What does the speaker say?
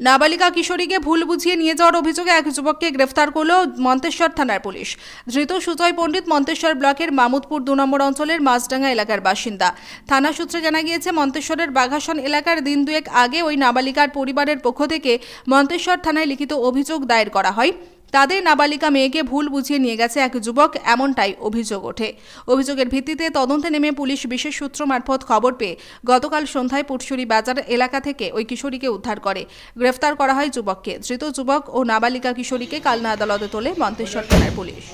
নাবালিকা কিশোরীকে ভুল বুঝিয়ে নিয়ে যাওয়ার অভিযোগে এক যুবককে গ্রেফতার করল মন্তেশ্বর থানার পুলিশ। ধৃত সুজয় পণ্ডিত মন্তেশ্বর ব্লকের মামুদপুর 2 নম্বর অঞ্চলের মাছডাঙ্গা এলাকার বাসিন্দা। থানা সূত্রে জানা গিয়েছে, মন্তেশ্বরের বাঘাসন এলাকার দিন দুয়েক আগে ওই নাবালিকার পরিবারের পক্ষ থেকে মন্তেশ্বর থানায় লিখিত অভিযোগ দায়ের করা হয়। তাদের নাবালিকা মেয়েকে ভুল বুঝিয়ে নিয়ে গেছে এক যুবক, এমনটাই অভিযোগ ওঠে। অভিযোগের ভিত্তিতে তদন্তে নেমে পুলিশ বিশেষ সূত্র মারফত খবর পেয়ে গতকাল সন্ধ্যায় পুটসুরি বাজার এলাকা থেকে ওই কিশোরীকে উদ্ধার করে গ্রেফতার করা হয় যুবককে। ধৃত যুবক ও নাবালিকা কিশোরীকে কালনা আদালতে তোলে মন্তেশ্বর থানার পুলিশ।